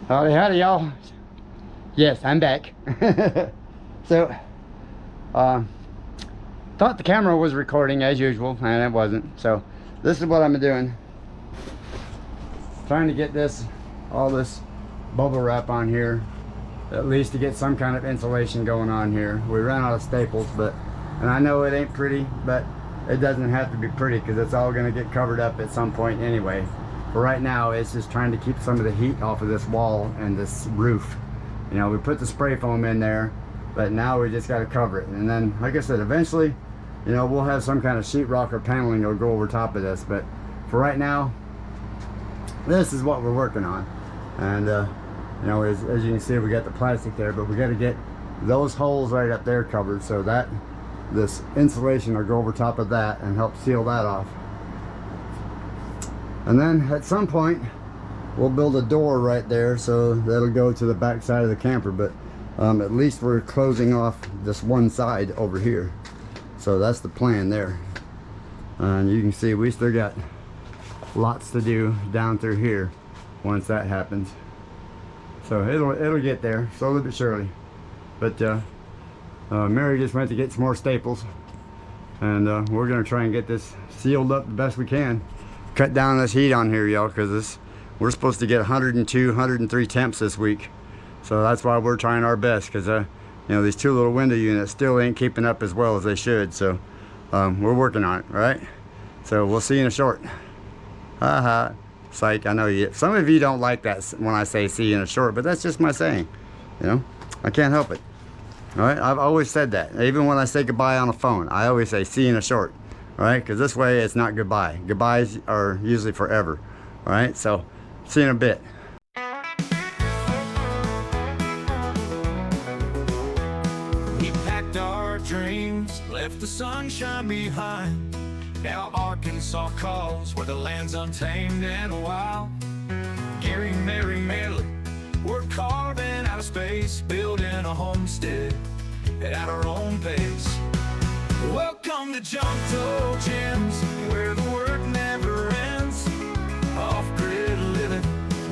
Howdy, howdy, y'all. Yes, I'm back. So, thought the camera was recording as usual, and it wasn't. So, this is what I'm doing. Trying to get all this bubble wrap on here, at least to get some kind of insulation going on here. We ran out of staples, and I know it ain't pretty, but it doesn't have to be pretty because it's all going to get covered up at some point anyway. But right now, it's just trying to keep some of the heat off of this wall and this roof. You know, we put the spray foam in there, but now we just got to cover it. And then, like I said, eventually, you know, we'll have some kind of sheetrock or paneling that'll go over top of this. But for right now, this is what we're working on. And you know, as you can see, we got the plastic there, but we got to get those holes right up there covered so that this insulation will go over top of that and help seal that off. And then at some point we'll build a door right there, so that'll go to the back side of the camper. But at least we're closing off this one side over here, so that's the plan there. And you can see we still got lots to do down through here once that happens. So it'll get there slowly but surely. But Mary just went to get some more staples, and we're gonna try and get this sealed up the best we can. Cut down this heat on here, y'all, because we're supposed to get 102, 103 temps this week. So that's why we're trying our best, because you know, these two little window units still ain't keeping up as well as they should. So we're working on it, right? So we'll see you in a short. Haha. Psych, I know some of you don't like that when I say see you in a short, but that's just my saying. You know, I can't help it. All right, I've always said that. Even when I say goodbye on the phone, I always say see you in a short. All right, because this way it's not goodbye. Goodbyes are usually forever. All right, so see you in a bit. We packed our dreams, left the sunshine behind. Now Arkansas calls, where the land's untamed and wild. Gary, Mary, Melly, we're carving out of space, building a homestead at our own pace. Welcome to Junktojems, where the work never ends. Off-grid living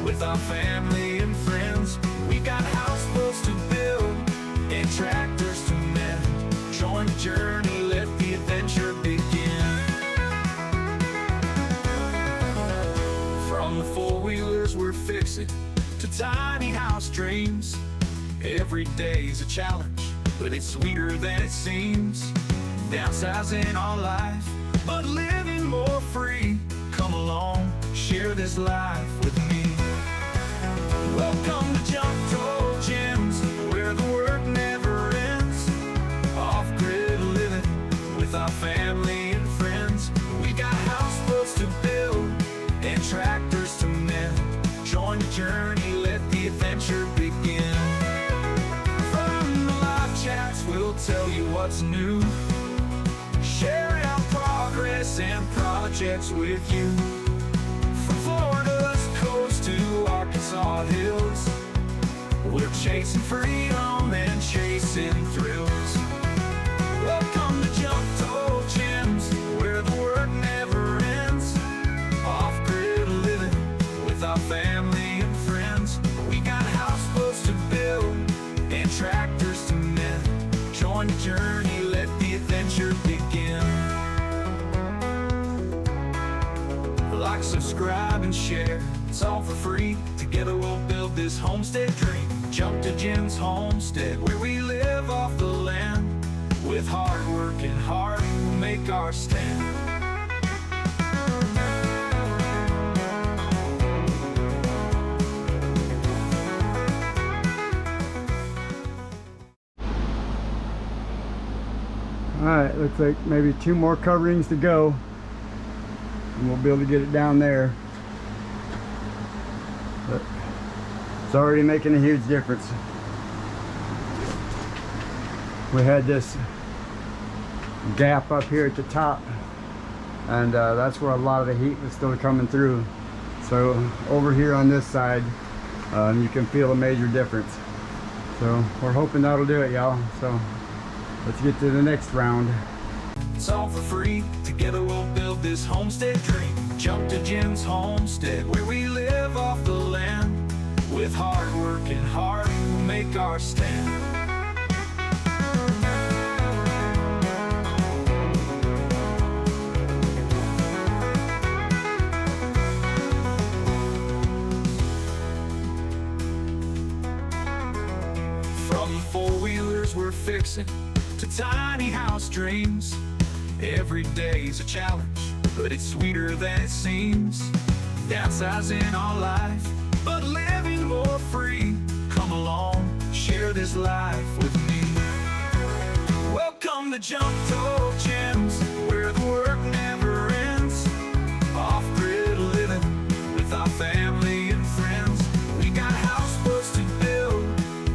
with our family and friends. We got houseboats to build and tractors to mend. Join the journey, let the adventure begin. From the four-wheelers we're fixing to tiny house dreams. Every day's a challenge, but it's sweeter than it seems. Downsizing our life, but living more free. Come along, share this life with me. Welcome to Junktojems, where the work never ends. Off-grid living with our family and friends. We got houseboats to build and tractors to mend. Join the journey, let the adventure begin. From the live chats, we'll tell you what's new. Sharing our progress and projects with you. From Florida's coast to Arkansas hills, we're chasing freedom and chasing thrills. Welcome to Junktojems, where the work never ends. Off-grid living with our family and friends. We got houseboats to build and tractors to mend. Join the journey, let the adventure begin. Like, subscribe, and share. It's all for free. Together we'll build this homestead dream. Junktojems Homestead, where we live off the land. With hard work and heart, we'll make our stand. Alright, looks like maybe 2 more coverings to go, and we'll be able to get it down there. But it's already making a huge difference. We had this gap up here at the top, and that's where a lot of the heat was still coming through. So over here on this side, you can feel a major difference. So we're hoping that'll do it, y'all. So let's get to the next round. It's all for free. Together we'll build this homestead dream. Junktojems Homestead, where we live off the land. With hard take our stand. From four-wheelers we're fixing to tiny house dreams. Every day's a challenge, but it's sweeter than it seems. Downsizing our life, but living more free. Come along, share this life with me. Welcome to Junktojems, where the work never ends. Off-grid living with our family and friends. We got houseboats to build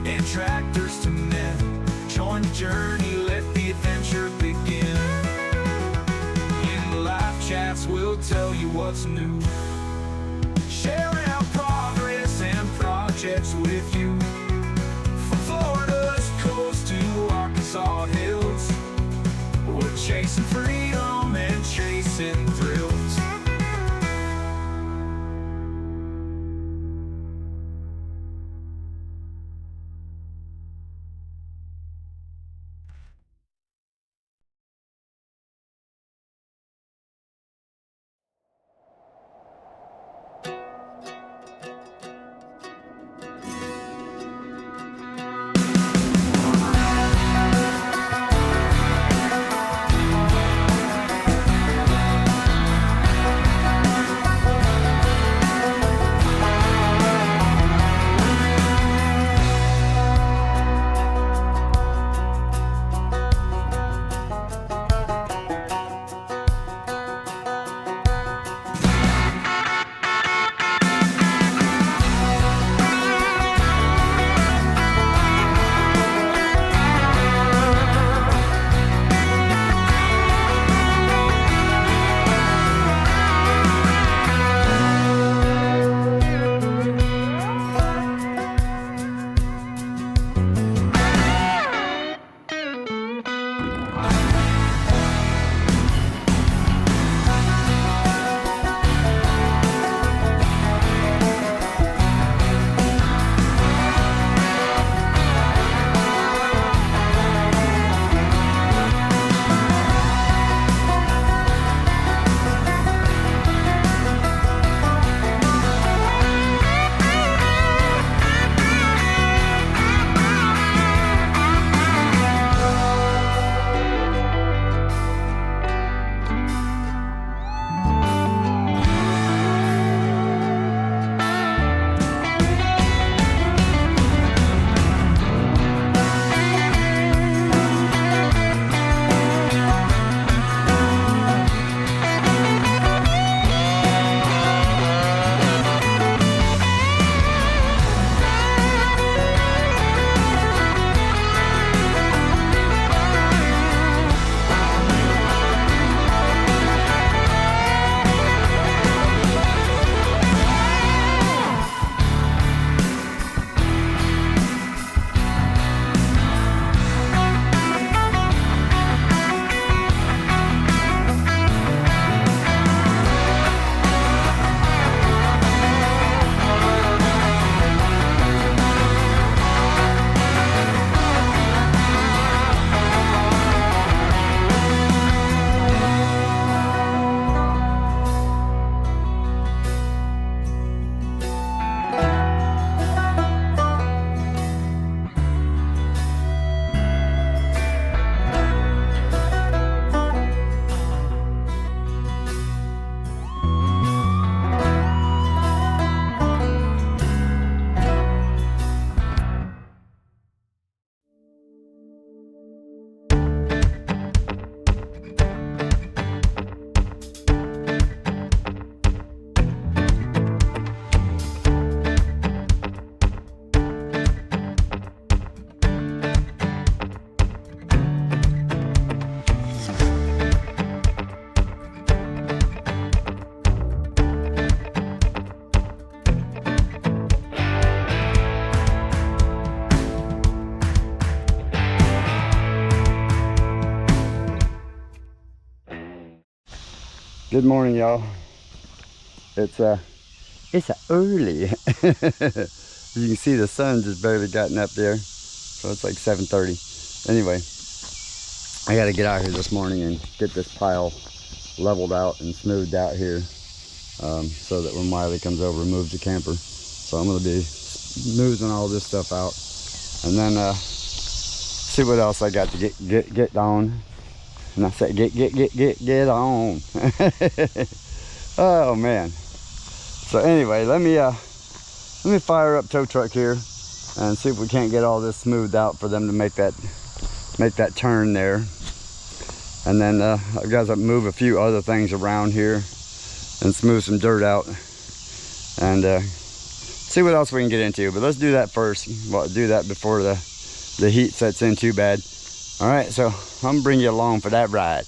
and tractors to mend. Join the journey, let the adventure begin. In live chats we'll tell you what's new, sharing our progress and projects with you. From Florida's coast to Arkansas hills, we're chasing freedom and chasing thrills. Good morning, y'all. It's early. You can see the sun just barely gotten up there. So it's like 7:30. Anyway, I got to get out here this morning and get this pile leveled out and smoothed out here, so that when Wiley comes over and moves the camper. So I'm going to be smoothing all this stuff out, and then see what else I got to get on. And I said get on. Oh man. So anyway, let me fire up tow truck here and see if we can't get all this smoothed out for them to make that turn there. And then I've got to move a few other things around here and smooth some dirt out, and see what else we can get into. But let's do that first. Well, do that before the heat sets in too bad. All right, so I'm gonna bring you along for that ride.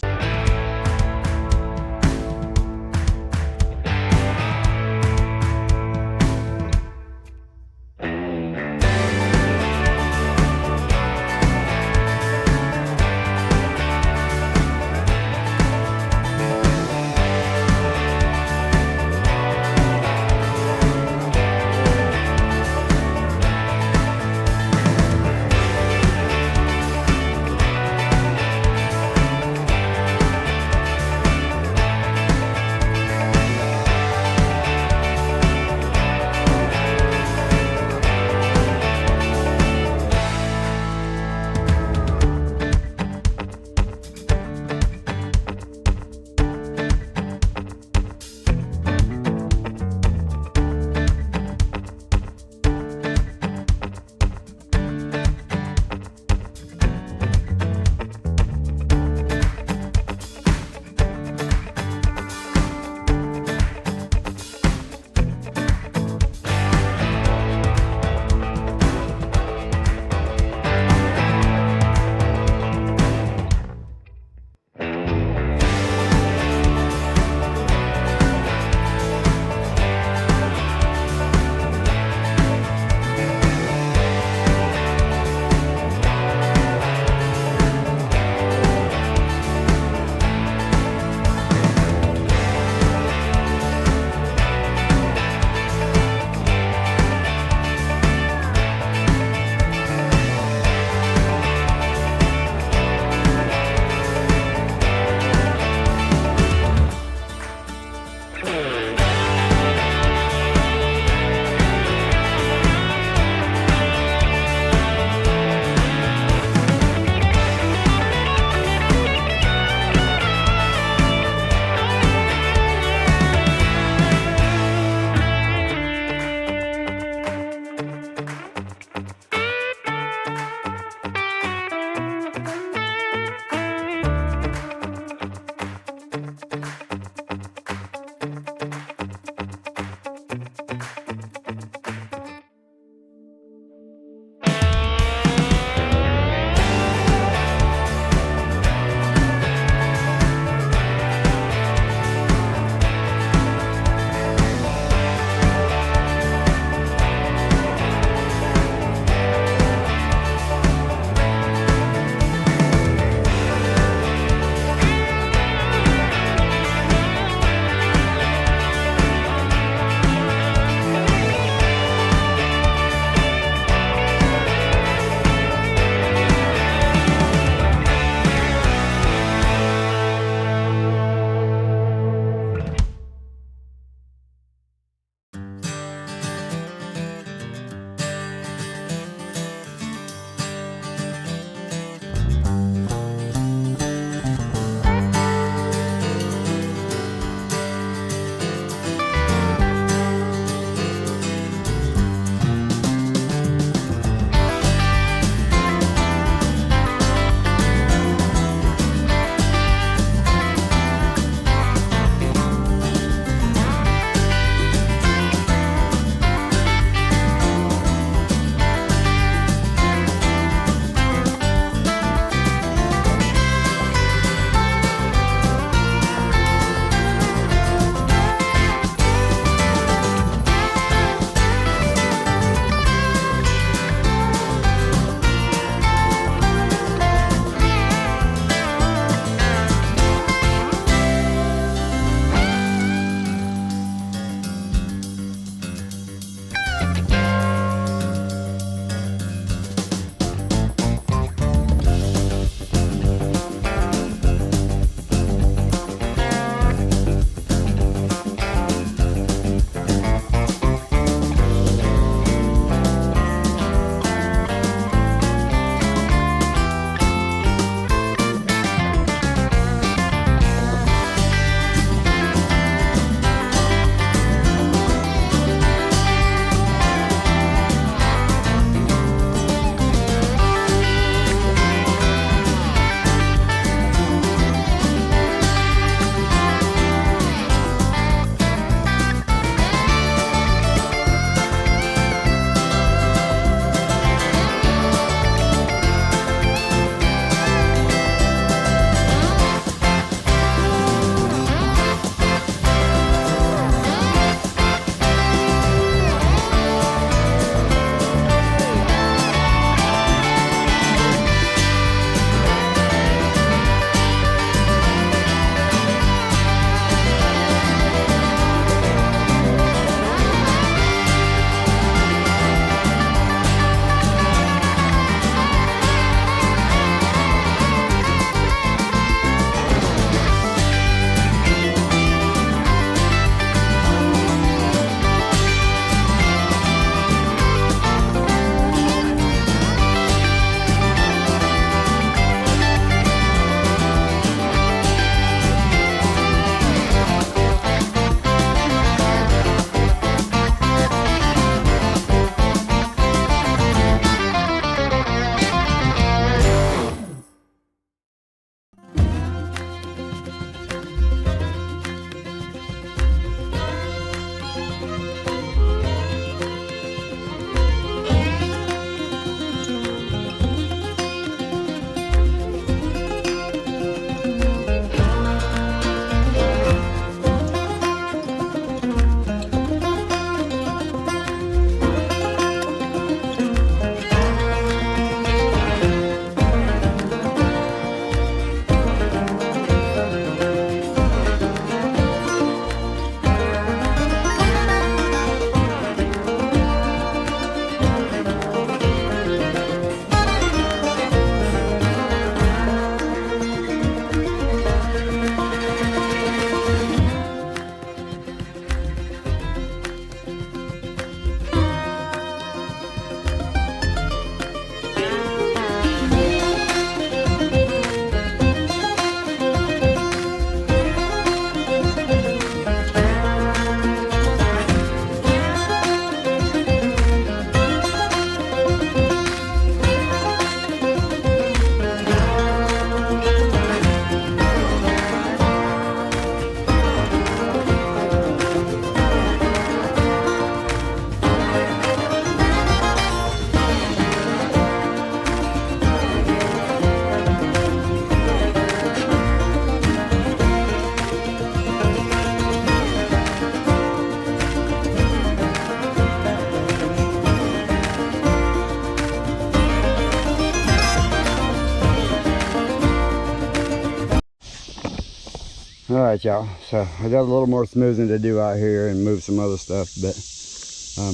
All right, y'all. So I got a little more smoothing to do out here and move some other stuff, but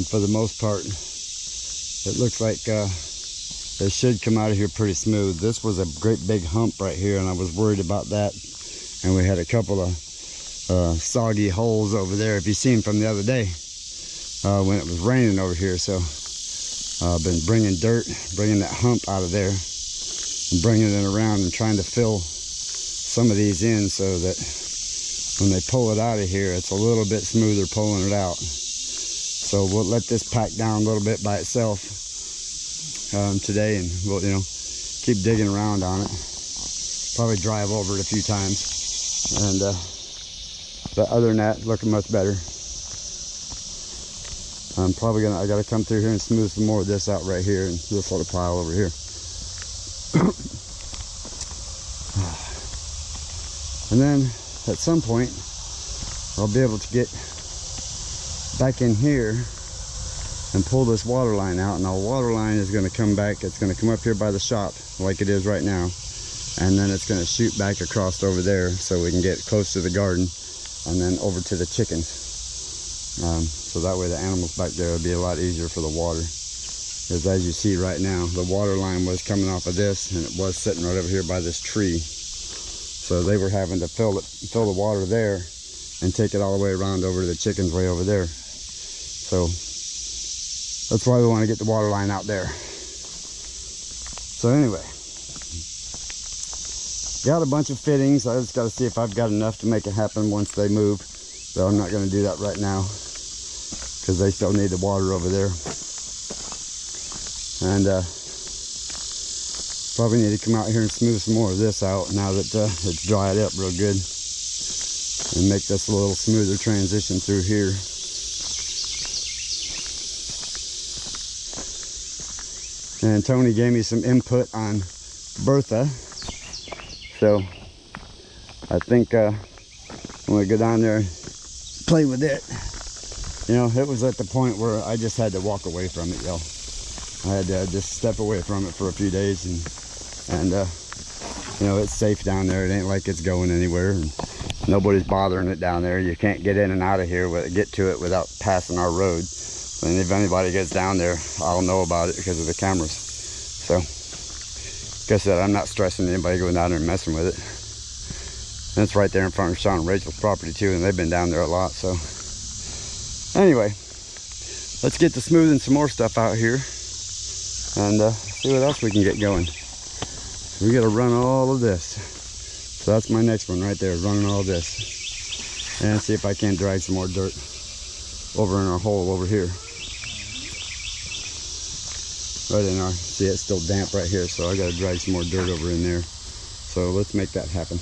for the most part, it looks like it should come out of here pretty smooth. This was a great big hump right here, and I was worried about that. And we had a couple of soggy holes over there, if you seen from the other day when it was raining over here. So I've been bringing dirt, bringing that hump out of there, and bringing it around and trying to fill some of these in so that when they pull it out of here, it's a little bit smoother pulling it out. So we'll let this pack down a little bit by itself today, and we'll, you know, keep digging around on it. Probably drive over it a few times, and but other than that, looking much better. I'm probably gonna, I gotta come through here and smooth some more of this out right here, and this little pile over here. And then at some point, I'll be able to get back in here and pull this water line out. And our water line is going to come back. It's going to come up here by the shop like it is right now. And then it's going to shoot back across over there so we can get close to the garden and then over to the chickens. So that way the animals back there will be a lot easier for the water. Because as you see right now, the water line was coming off of this, and it was sitting right over here by this tree. So they were having to fill the water there and take it all the way around over to the chickens way over there. So that's why we want to get the water line out there. So anyway, got a bunch of fittings. I just got to see if I've got enough to make it happen once they move. So I'm not going to do that right now because they still need the water over there. And probably need to come out here and smooth some more of this out now that it's dried up real good, and make this a little smoother transition through here. And Tony gave me some input on Bertha, so I think I'm gonna go down there and play with it. You know, it was at the point where I just had to walk away from it, y'all. I had to just step away from it for a few days, and you know, it's safe down there. It ain't like it's going anywhere, and nobody's bothering it down there. You can't get in and out of here, get to it without passing our road. And if anybody gets down there, I'll know about it because of the cameras. So, like I said, I'm not stressing anybody going down there and messing with it. And it's right there in front of Sean and Rachel's property too, and they've been down there a lot. So, anyway, let's get to smoothing some more stuff out here, and see what else we can get going. We gotta run all of this. So that's my next one right there, running all this. And see if I can't drag some more dirt over in our hole over here. Right in our, see, it's still damp right here, so I gotta drag some more dirt over in there. So let's make that happen.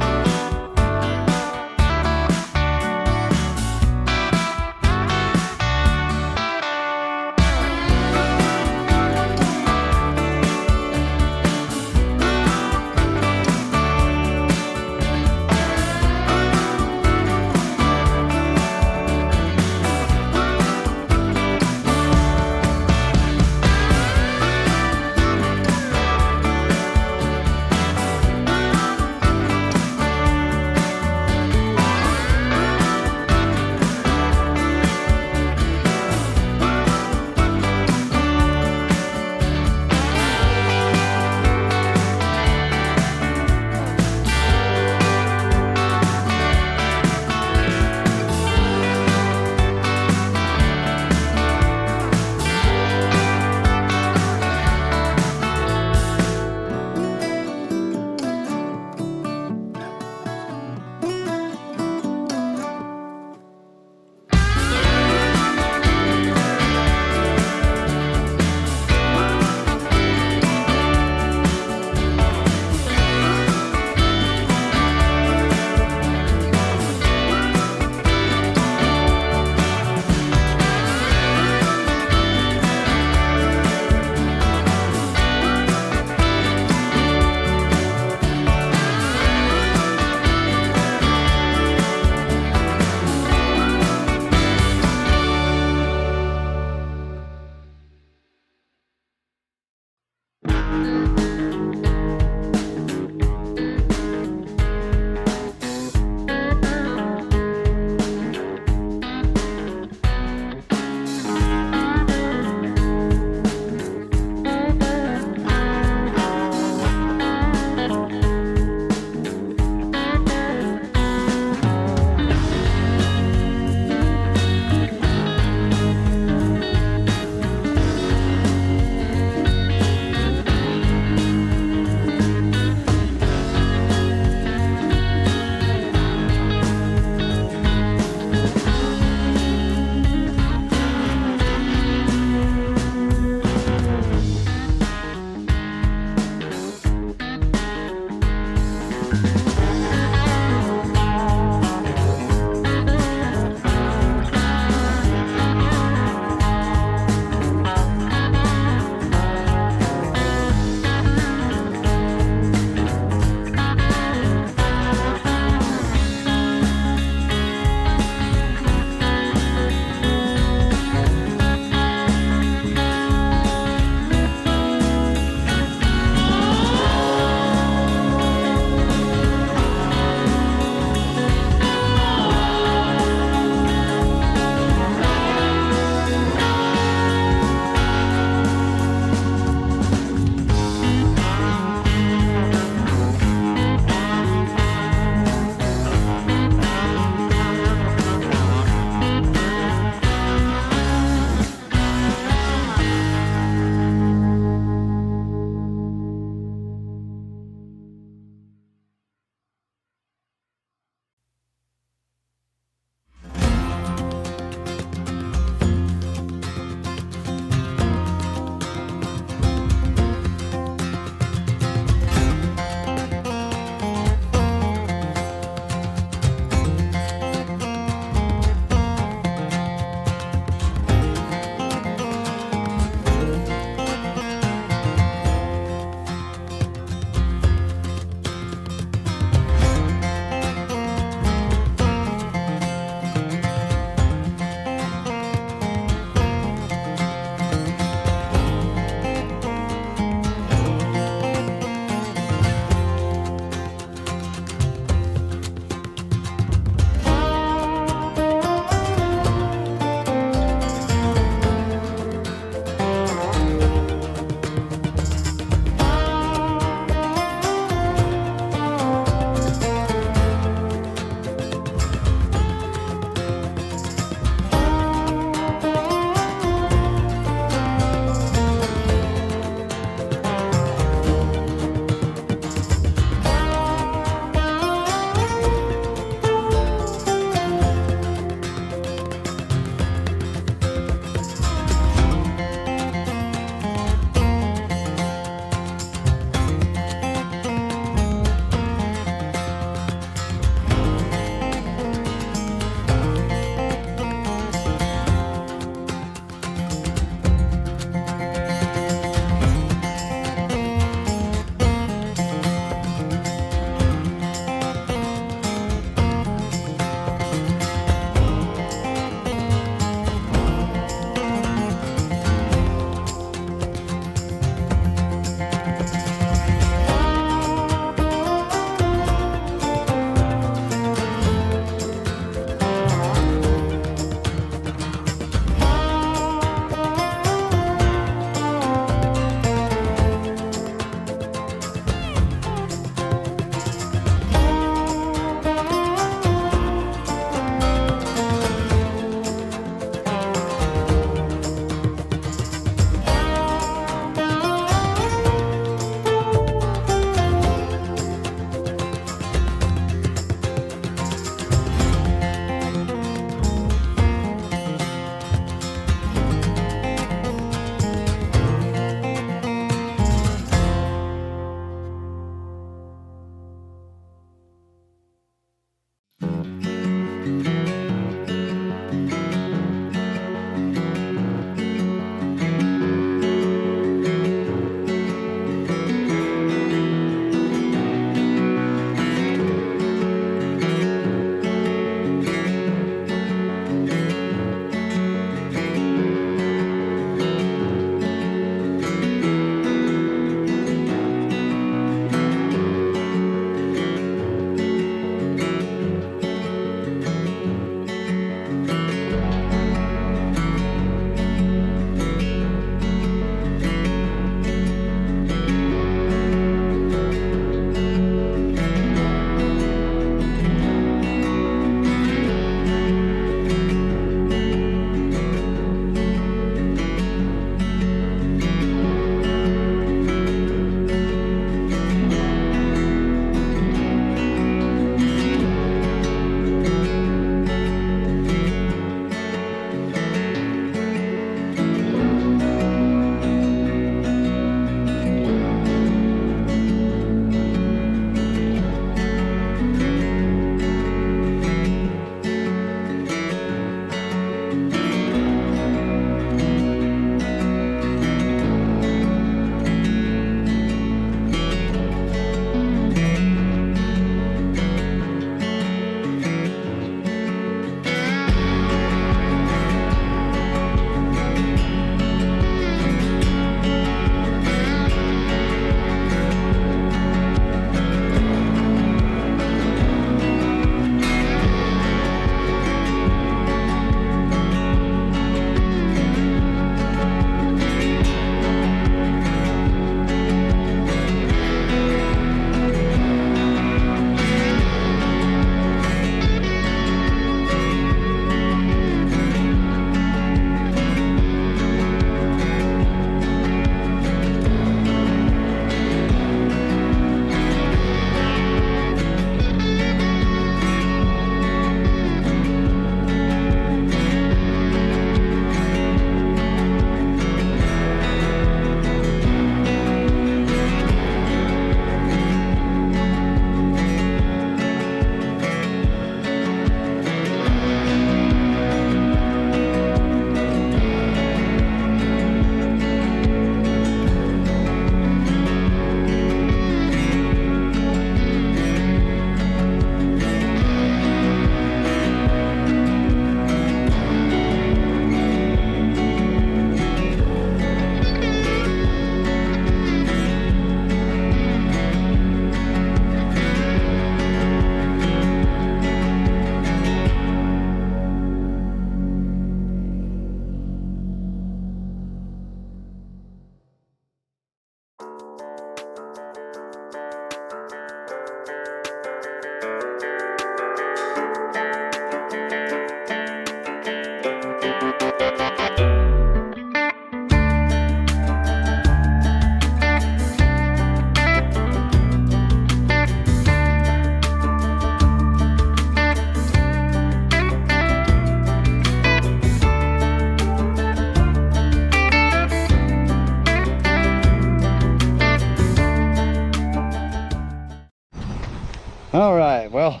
All right, well,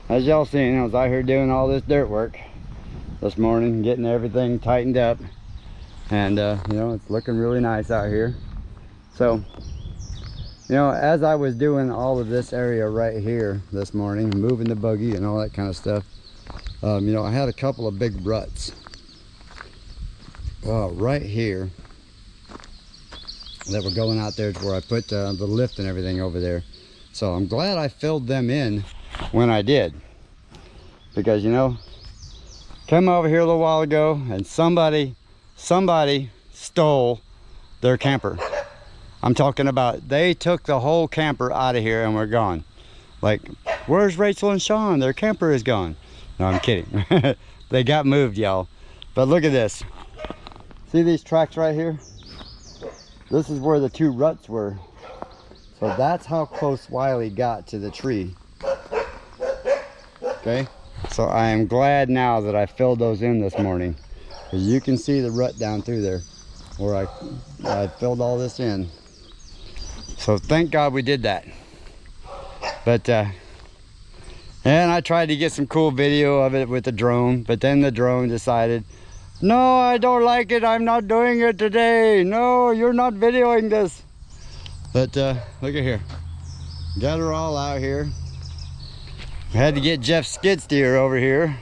as y'all seen, I was out here doing all this dirt work this morning, getting everything tightened up, and you know, it's looking really nice out here. So, you know, as I was doing all of this area right here this morning, moving the buggy and all that kind of stuff, you know, I had a couple of big ruts right here that were going out there to where I put the lift and everything over there. So I'm glad I filled them in when I did, because, you know, came over here a little while ago and somebody stole their camper. I'm talking about, they took the whole camper out of here and we're gone. Like, where's Rachel and Sean? Their camper is gone. No, I'm kidding. They got moved, y'all. But look at this. See these tracks right here? This is where the two ruts were. So that's how close Wiley got to the tree. Okay, so I am glad now that I filled those in this morning, because you can see the rut down through there where I filled all this in. So thank God we did that. But and I tried to get some cool video of it with the drone, but then the drone decided, no, I don't like it, I'm not doing it today. No, you're not videoing this. But look at here, got her all out here. I had to get Jeff skid steer over here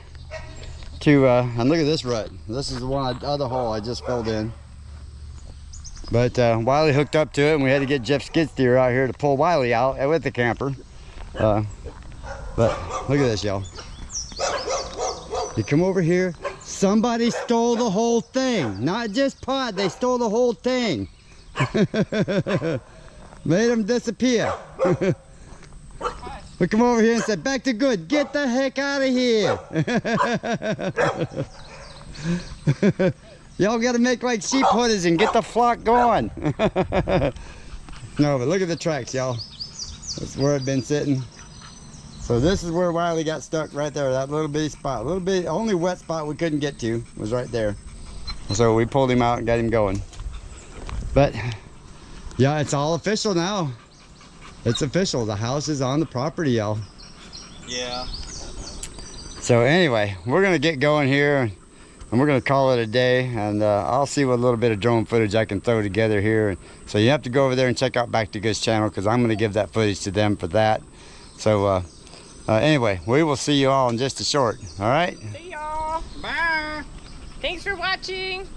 to and look at this rut. This is the other hole I just filled in. But Wiley hooked up to it, and we had to get Jeff skid steer out here to pull Wiley out with the camper. But look at this, y'all. You come over here, somebody stole the whole thing. Not just pot, they stole the whole thing. Made them disappear. We come over here and said, back to good, get the heck out of here. Y'all gotta make like sheep hoodies and get the flock going. No, but look at the tracks, y'all. That's where it's been sitting. So this is where Wiley got stuck right there, that little bitty spot. A little bit, only wet spot we couldn't get to was right there. So we pulled him out and got him going. But yeah, it's all official now. It's official, the house is on the property, y'all. Yeah. So anyway, we're gonna get going here and we're gonna call it a day, and I'll see what little bit of drone footage I can throw together here. So you have to go over there and check out Back to Good's channel, because I'm gonna give that footage to them for that. So anyway, we will see you all in just a short. All right? See y'all. Bye. Thanks for watching.